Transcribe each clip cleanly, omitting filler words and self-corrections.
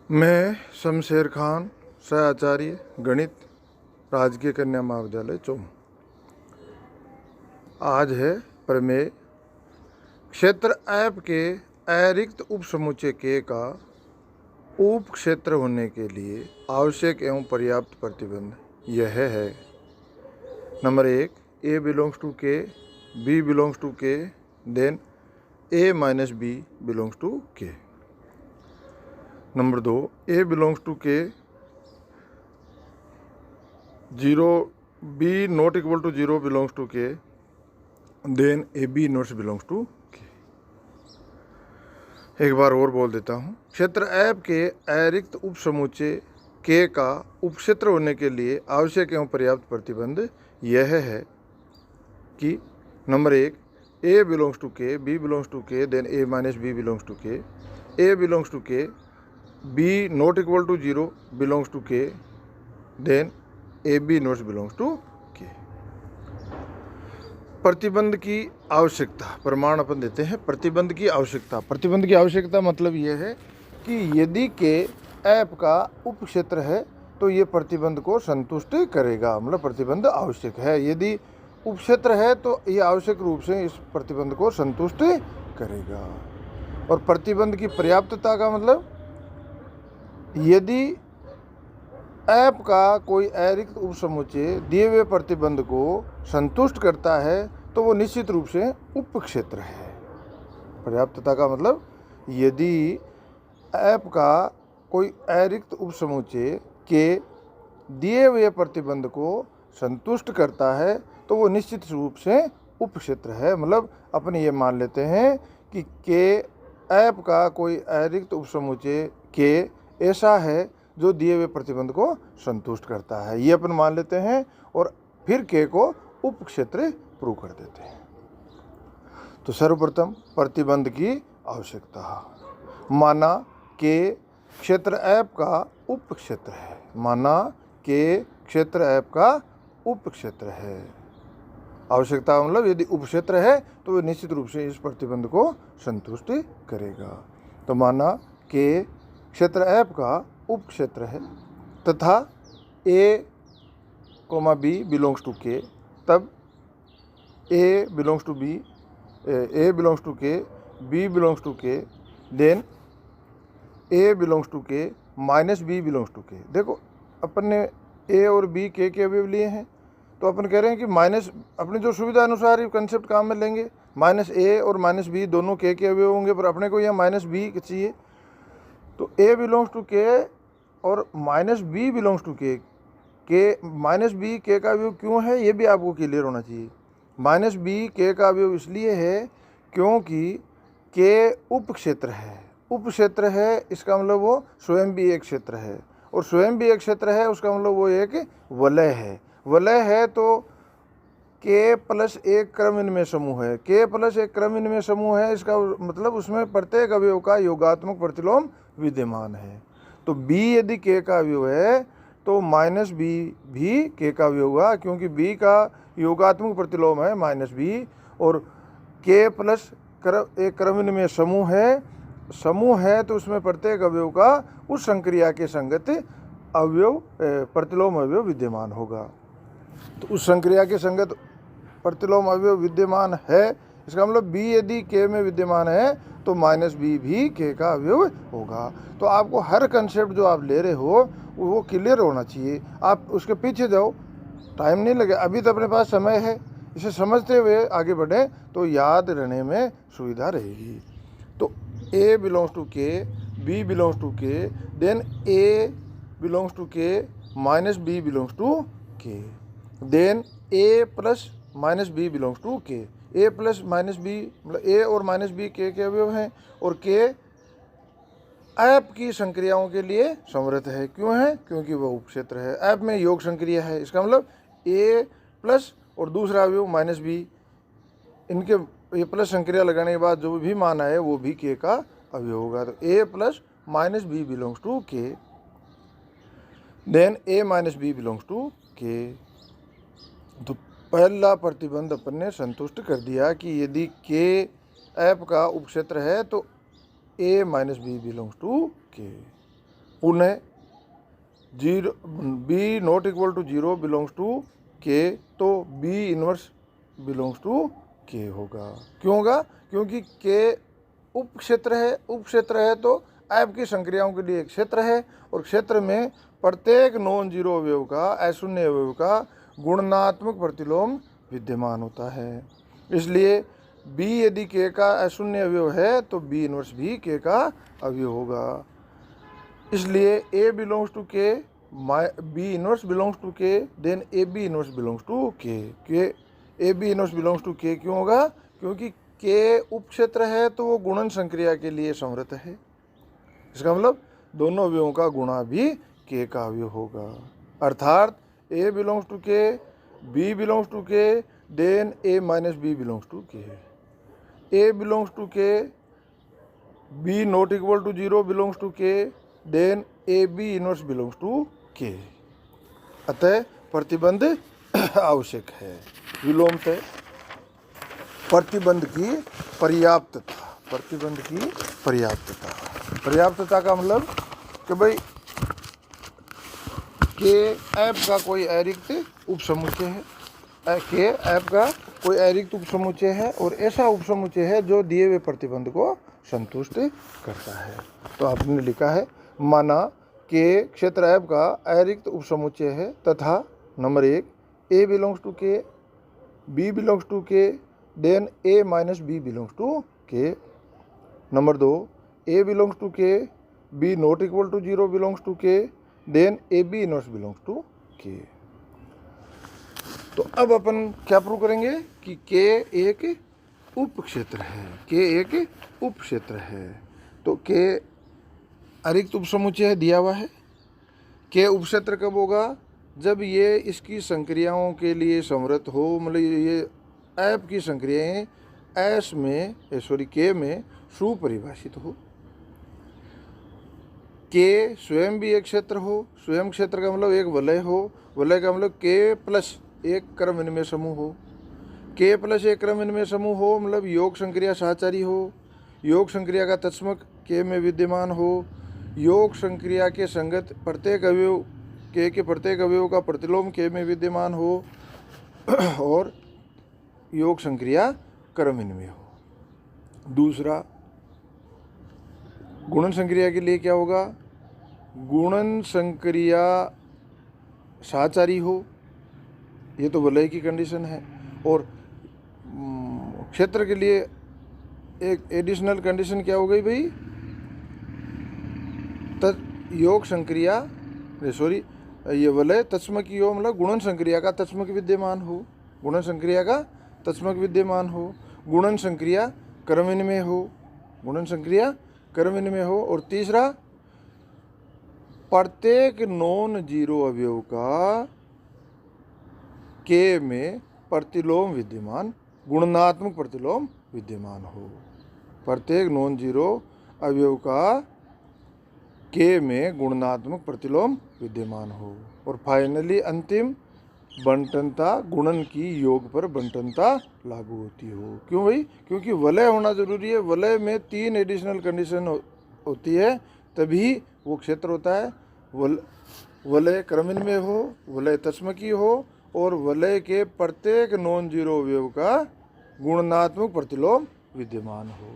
मैं शमशेर खान, सहआचार्य गणित, राजकीय कन्या महाविद्यालय चौम। आज है प्रमेय। क्षेत्र F के अरिक्त उपसमुच्चय K का उप क्षेत्र होने के लिए आवश्यक एवं पर्याप्त प्रतिबंध यह है। Number 1, A belongs to K, B belongs to K, then A minus B belongs to K. Number 2, A belongs to K, 0, B not equal to 0 belongs to K, then AB not belongs to K. एक बार और बोल देता हूँ। क्षेत्र F के अरिक्त उपसमुच्चय K का उपक्षेत्र होने के लिए आवश्यक एवं पर्याप्त प्रतिबंध यह है कि number 1, A belongs to K, B belongs to K, then A minus B belongs to K, A belongs to K, B not equal to 0 belongs to K, then AB not belongs to K. प्रतिबंध की आवश्यकता, प्रमाण अपन देते हैं। प्रतिबंध की आवश्यकता, प्रतिबंध की आवश्यकता मतलब ये है कि यदि के F का उपक्षेत्र है तो ये प्रतिबंध को संतुष्ट करेगा, मतलब प्रतिबंध आवश्यक है। यदि उपक्षेत्र है तो ये आवश्यक रूप से इस प्रतिबंध को संतुष्ट करेगा। और प्रतिबंध की पर्याप्तता का मतलब यदि F का कोई अरिक्त उपसमुच्चय दिए हुए प्रतिबंध को संतुष्ट करता है तो वो निश्चित रूप से उपक्षेत्र है। पर्याप्तता का मतलब यदि F का कोई अरिक्त उपसमुच्चय के दिए हुए प्रतिबंध को संतुष्ट करता है तो वो निश्चित रूप से उपक्षेत्र है। मतलब अपन ये मान लेते हैं कि के F का कोई अरिक्त उपसमुच्चय के ऐसा है जो दिए हुए प्रतिबंध को संतुष्ट करता है, ये अपन मान लेते हैं और फिर के को उपक्षेत्र प्रूव कर देते हैं। तो सर्वप्रथम प्रतिबंध की आवश्यकता। माना के क्षेत्र F का उपक्षेत्र है, माना के क्षेत्र F का उपक्षेत्र है। आवश्यकता मतलब यदि उपक्षेत्र है तो वह निश्चित रूप से इस प्रतिबंध को संतुष्ट करेगा। तो माना के क्षेत्र F का उपक्षेत्र है तथा A, B belongs to K, तब A belongs to B, A belongs to K, B belongs to K, then A belongs to K minus B belongs to K। देखो अपन ने A और B K के अवयव लिए हैं तो अपन कह रहे हैं कि माइनस अपनी जो सुविधा अनुसार ही कंसेप्ट काम में लेंगे। माइनस A और माइनस B दोनों K के अवयव होंगे, पर अपने को यहाँ माइनस B चाहिए तो A बिलोंग्स टू K और minus B belongs to K। Minus B K का अवयव क्यों है ये भी आपको क्लियर होना चाहिए। माइनस B K का अवयव इसलिए है क्योंकि K उपक्षेत्र है। उपक्षेत्र है इसका मतलब वो स्वयं भी एक क्षेत्र है, और स्वयं भी एक क्षेत्र है उसका मतलब वो एक वलय है। वलय है तो K प्लस एक क्रम इनमें समूह है, K प्लस एक क्रम इनमें समूह है, इसका मतलब उसमें प्रत्येक अवयव का योगात्मक प्रतिलोम विद्यमान है। तो B यदि K का अवयव है तो माइनस B भी K का अवयव होगा, क्योंकि B का योगात्मक प्रतिलोम है माइनस B, और K प्लस एक क्रम इनमें समूह है तो उसमें प्रत्येक अवयव का उस संक्रिया के संगत अवयव प्रतिलोम अवयव विद्यमान होगा। तो उस संक्रिया के संगत प्रतिलोम अवयव विद्यमान है, इसका मतलब B यदि K में विद्यमान है तो माइनस B भी K का अवयव होगा। तो आपको हर कंसेप्ट जो आप ले रहे हो वो क्लियर होना चाहिए। आप उसके पीछे जाओ, टाइम नहीं लगे, अभी तो अपने पास समय है, इसे समझते हुए आगे बढ़ें तो याद रहने में सुविधा रहेगी। तो A belongs to K, B belongs to K, then A belongs to K minus B belongs to K, then A plus minus B belongs to K। A plus minus B मतलब A और minus B K के अवयव हैं, और K F की संक्रियाओं के लिए समर्थ है। क्यों है? क्योंकि वह उपक्षेत्र है। F में योग संक्रिया है, इसका मतलब A प्लस और दूसरा अवयव माइनस B, इनके ये प्लस संक्रिया लगाने के बाद जो भी मान आए वो भी K का अवयव होगा। तो A plus minus B belongs to K, then A minus B belongs to K। तो पहला प्रतिबंध अपन ने संतुष्ट कर दिया कि यदि K F का उपक्षेत्र है तो A minus B belongs to K। पुनः zero B not equal to zero belongs to K, तो बी इनवर्स बिलोंग्स टू के होगा। क्यों होगा? क्योंकि के उप क्षेत्र है, उप क्षेत्र है तो ऐप की संक्रियाओं के लिए एक क्षेत्र है, और क्षेत्र में प्रत्येक नॉन जीरो अवयव का, अशून्य अवयव का गुणनात्मक प्रतिलोम विद्यमान होता है। इसलिए बी यदि के का अशून्य अवयव है तो बी इनवर्स भी के का अवयव होगा। इसलिए A belongs to K, B inverse belongs to K, then A B inverse belongs to K A B inverse belongs to K क्यों होगा? क्योंकि के उप क्षेत्र है तो वो गुणन संक्रिया के लिए समर्थ है। इसका मतलब दोनों अवयवों का गुणा भी के का अवयव होगा। अर्थात A belongs to K, B belongs to K, then A minus B belongs to K. A belongs to K, B not equal to zero belongs to K, then A B inverse belongs to K. अतः प्रतिबंध आवश्यक है। विलोमतः प्रतिबंध की पर्याप्तता, प्रतिबंध की पर्याप्तता। पर्याप्तता का मतलब कि भाई के ऐप का कोई अरिक्त उपसमुच्चय है, के ऐप का कोई अरिक्त उपसमुच्चय है और ऐसा उपसमुच्चय है जो दिए हुए प्रतिबंध को संतुष्ट करता है। तो आपने लिखा है, माना के क्षेत्र ऐप का अरिक्त उपसमुच्चय है तथा number 1 A belongs to K, B belongs to K, then A minus B belongs to K. Number 2 A belongs to K, B not equal to zero belongs to K, then A B inverse belongs to K. तो अब अपन क्या prove करेंगे कि के एक उप क्षेत्र है, के एक उप क्षेत्र है। तो के अरिक्त उपसमुच्चय दिया हुआ है। के उप क्षेत्र कब होगा? जब ये इसकी संक्रियाओं के लिए समर्थ हो, मतलब ये ऐप की संक्रियाएं एस में के में सुपरिभाषित हो। के स्वयं भी एक क्षेत्र हो, स्वयं क्षेत्र का मतलब एक वलय हो, वलय का मतलब के प्लस एक क्रम विनिमय समूह हो। के प्लस एक क्रम विनिमय समूह हो मतलब योग संक्रिया साहचारी हो, योग संक्रिया का तत्समक के में विद्यमान हो, योग संक्रिया के संगत प्रत्येक अवयव के प्रत्येक अवयव का प्रतिलोम के में विद्यमान हो, और योग संक्रिया क्रम विनिमय हो। दूसरा, गुणन संक्रिया के लिए क्या होगा? गुणन संक्रिया साहचारी हो, ये तो वलय की कंडीशन है। और क्षेत्र के लिए एक एडिशनल कंडीशन क्या हो गई भाई? योग संक्रिया ये वलय तत्समकी हो, मतलब गुणन संक्रिया का तत्समक विद्यमान हो, गुणन संक्रिया का तत्समक विद्यमान हो, गुणन संक्रिया क्रम विनिमय हो, गुणन संक्रिया क्रम विनिमय हो। और तीसरा, प्रत्येक नॉन जीरो अवयव का के में प्रतिलोम विद्यमान, गुणनात्मक प्रतिलोम विद्यमान हो। प्रत्येक नॉन जीरो अवयव का के में गुणनात्मक प्रतिलोम विद्यमान हो। और फाइनली अंतिम, बंटनता गुणन की योग पर बंटनता लागू होती हो। क्यों भाई? क्योंकि वलय होना जरूरी है। वलय में 3 एडिशनल कंडीशन होती है, तभी वो क्षेत्र होता है। वलय क्रम विनिमय हो, वलय तत्समकी हो, और वलय के प्रत्येक नॉन जीरो अवयव का गुणनात्मक प्रतिलोम विद्यमान हो।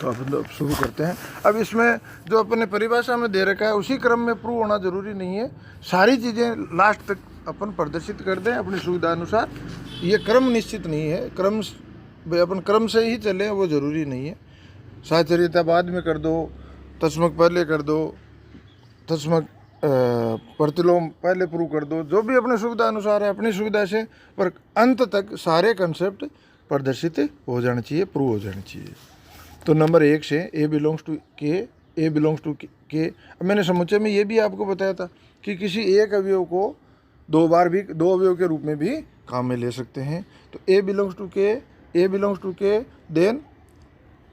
तो अब शुरू करते हैं। अब इसमें जो अपने परिभाषा में दे रखा है उसी क्रम में प्रूव होना जरूरी नहीं है। सारी चीज़ें लास्ट तक अपन प्रदर्शित कर दें अपनी सुविधा अनुसार। ये क्रम निश्चित नहीं है, क्रम अपन क्रम से ही चलें वो ज़रूरी नहीं है। साहचर्यता बाद में कर दो, तत्समक पहले कर दो, तत्समक प्रतिलोम पहले प्रूव कर दो, जो भी अपनी सुविधा अनुसार है अपनी सुविधा से, पर अंत तक सारे कंसेप्ट प्रदर्शित हो जाने चाहिए, प्रूव हो जाने चाहिए। तो नंबर 1 से ए belongs to K, A belongs to के। मैंने समुच्चय में ये भी आपको बताया था कि किसी एक अवयव को 2 बार भी 2 अवयव के रूप में भी काम में ले सकते हैं। तो A belongs to K, A belongs to K, then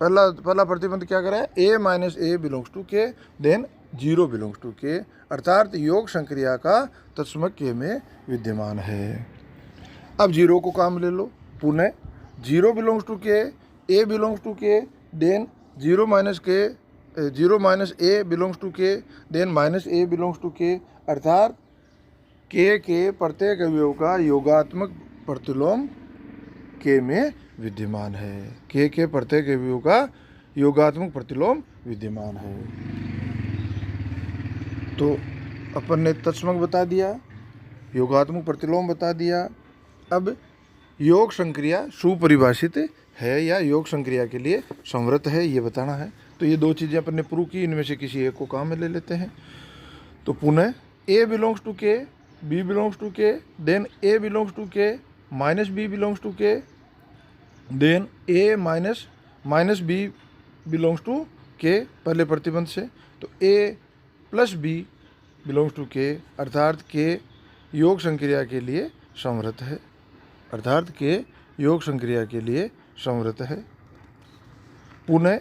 पहला प्रतिबंध क्या करा है? ए minus A belongs to K, then 0 belongs to K, अर्थात योग संक्रिया का तत्समक के में विद्यमान है। अब 0 को काम ले लो। पुनः 0 belongs to K, A belongs to K, then 0 minus K zero minus A belongs to K, then minus A belongs to K, अर्थात के प्रत्येक अवयव का योगात्मक प्रतिलोम के में विद्यमान है। के प्रत्येक अवयव का योगात्मक प्रतिलोम विद्यमान है। तो अपन ने तत्समक बता दिया, योगात्मक प्रतिलोम बता दिया। अब योग संक्रिया सुपरिभाषित है या योग संक्रिया के लिए संवृत है, ये बताना है। तो ये दो चीज़ें अपन ने प्रूव की, इनमें से किसी एक को काम में ले लेते हैं। तो पुनः A belongs to K, B belongs to K, then A belongs to K, minus B belongs to K, then A minus B belongs to K, पहले प्रतिबंध से। तो A plus B belongs to K, अर्थात के योग संक्रिया के लिए संवृत है, अर्थात के योग संक्रिया के लिए संवृत है। पुनः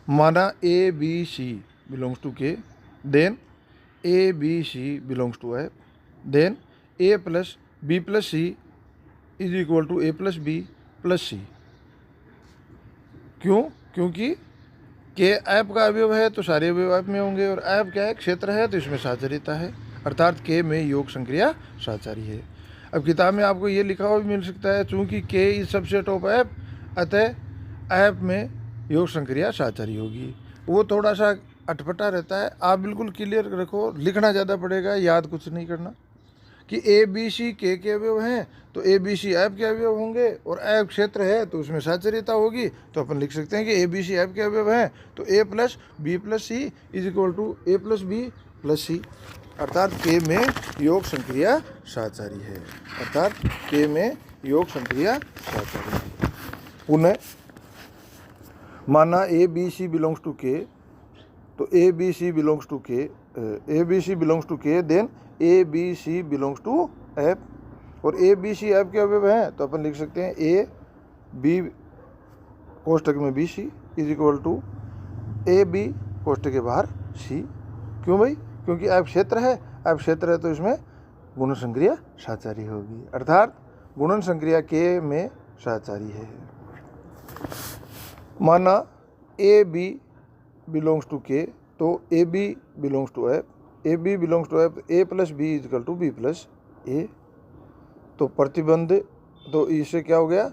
माना A B C belongs to K, then A B C belongs to F, then A plus B plus C is equal to A plus B plus C. क्यों? क्योंकि के ऐप का अवयव है तो सारे अवयव ऐप में होंगे, और ऐप क्या है? क्षेत्र है, तो इसमें साचारिता है, अर्थात के में योग संक्रिया साचारी है। अब किताब में आपको ये लिखा हुआ भी मिल सकता है, चूंकि के इज सबसेट ऑफ ऐप, अतः ऐप में योग संक्रिया साचारी होगी। वो थोड़ा सा अटपटा रहता है, आप बिल्कुल क्लियर रखो, लिखना ज़्यादा पड़ेगा, याद कुछ नहीं करना। कि ए बी सी के अवयव हैं तो ए बी सी ऐप के अवयव होंगे, और ऐप क्षेत्र है तो उसमें साचारिता होगी। तो अपन लिख सकते हैं कि ए बी सी ऐप के अवयव हैं तो A plus B plus C is equal to A plus B plus C, अर्थात के में योग संक्रिया साचारी है, अर्थात के में योग संक्रिया साचारी है। पुनः माना A B C belongs to K, तो A B C belongs to K, A B C belongs to K, then A B C belongs to F, और ए बी सी ऐप के अवयव हैं तो अपन लिख सकते हैं ए बी कोष्टक में B C is equal to A B कोष्टक के बाहर सी। क्यों भाई? क्योंकि ऐप क्षेत्र है, ऐप क्षेत्र है तो इसमें गुणन संक्रिया साचारी होगी, अर्थात गुणन संक्रिया के में साचारी है। माना A B belongs to K, तो A B belongs to F, A B belongs to F, A plus B is equal to B plus A. तो प्रतिबंध, तो इससे क्या हो गया?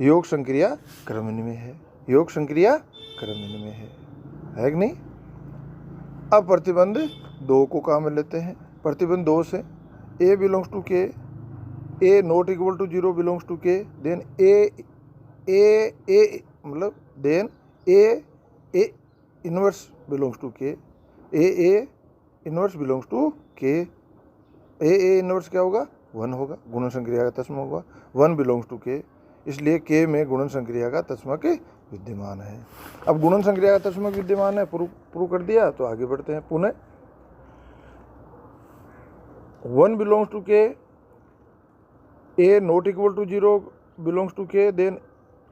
योग संक्रिया क्रमण में है, योग संक्रिया क्रमण में है कि नहीं? अब प्रतिबंध दो को काम में लेते हैं। प्रतिबंध दो से ए belongs to K, A not equal to zero belongs to K, then A मतलब then A inverse belongs to K, A inverse belongs to K. A inverse क्या होगा? 1 होगा, गुणन संक्रिया का तस्मक होगा, 1 बिलोंग्स टू के, इसलिए के में गुणन संक्रिया का तस्मक विद्यमान है। अब गुणन संक्रिया का तस्मक विद्यमान है, प्रूव कर दिया, तो आगे बढ़ते हैं। पुनः 1 belongs to K, A not equal to zero belongs to K, then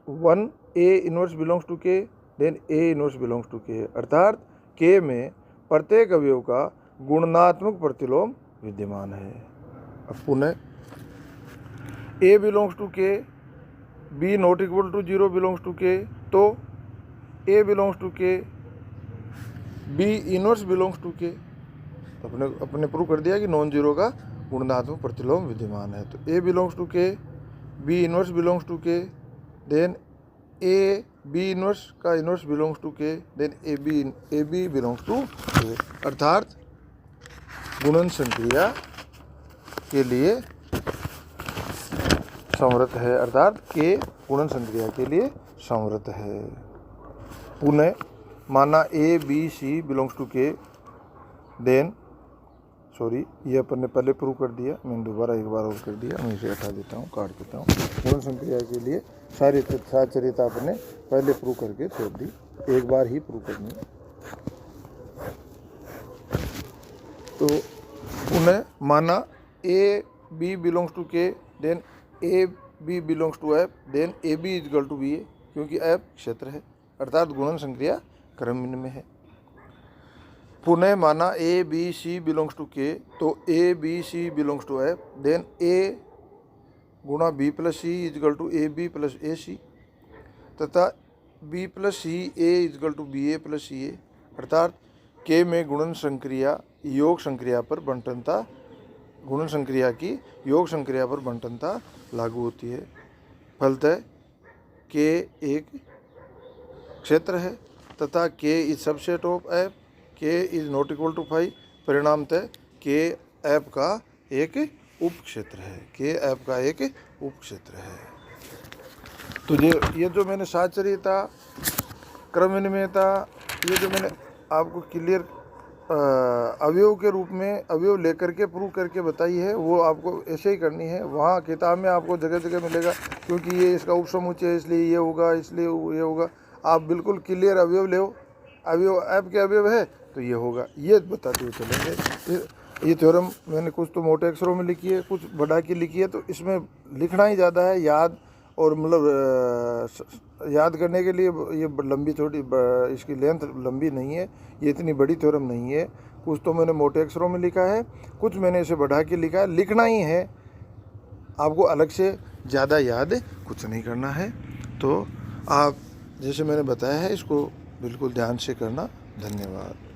1 A inverse belongs to K, then A inverse belongs to K, अर्थात के में प्रत्येक अवयव का गुणात्मक प्रतिलोम विद्यमान है। अब पुनः A belongs to K, B not equal to zero belongs to K, तो A belongs to K, B inverse belongs to K, अपने प्रूव कर दिया कि नॉन जीरो का गुणात्मक प्रतिलोम विद्यमान है। तो A belongs to K, B inverse belongs to K, then A B inverse का inverse belongs to K, then A B belongs to K, अर्थात गुणन संक्रिया के लिए संवृत है, अर्थात के गुणन संक्रिया के लिए संवृत है। पुनः माना A B C belongs to K, then sorry ये अपन ने पहले प्रूव कर दिया, मैंने दोबारा एक बार और कर दिया, मैं इसे हटा देता हूँ, काट देता हूँ। गुणन संक्रिया के लिए सारी साचरिता अपने पहले प्रूव करके छोड़ दी, एक बार ही प्रूव करनी है। तो पुनः माना A B belongs to K, then A B belongs to F, then A B is equal to B A, क्योंकि ऐप क्षेत्र है, अर्थात गुणन संक्रिया क्रमण में है। पुनः माना A B C belongs to K, तो A B C belongs to F, then A गुणा B plus C is equal to A B plus A C, तथा B plus C A is equal to B A plus C A, अर्थात K में गुणन संक्रिया योग संक्रिया पर बंटनता, गुणन संक्रिया की योग संक्रिया पर बंटनता लागू होती है। फलतः के एक क्षेत्र है तथा के इज सबसेट ऑफ एफ, के इज नॉट इक्वल टू 5, परिणामतः के एफ का एक उप क्षेत्र है, के एफ का एक उप क्षेत्र है। तो ये जो मैंने साचर्यता, क्रम विनिमयता, ये जो मैंने आपको क्लियर अवयव के रूप में अवयव लेकर के प्रूव करके बताई है, वो आपको ऐसे ही करनी है। वहाँ किताब में आपको जगह जगह मिलेगा, क्योंकि ये इसका उपसमुच्चय है इसलिए ये होगा, इसलिए ये होगा। आप बिल्कुल क्लियर अवयव ले, अवयव ऐप के अवयव है तो ये होगा, ये बताते हुए चलेंगे। ये थ्योरम मैंने कुछ तो मोटे अक्षरों में लिखी है, कुछ बढ़ा के लिखी है, तो इसमें लिखना ही ज़्यादा है, याद और मतलब याद करने के लिए ये लंबी छोटी इसकी लेंथ लंबी नहीं है, ये इतनी बड़ी थ्योरम नहीं है। कुछ तो मैंने मोटे अक्षरों में लिखा है, कुछ मैंने इसे बढ़ा के लिखा है, लिखना ही है, आपको अलग से ज़्यादा याद कुछ नहीं करना है। तो आप जैसे मैंने बताया है इसको बिल्कुल ध्यान से करना। धन्यवाद।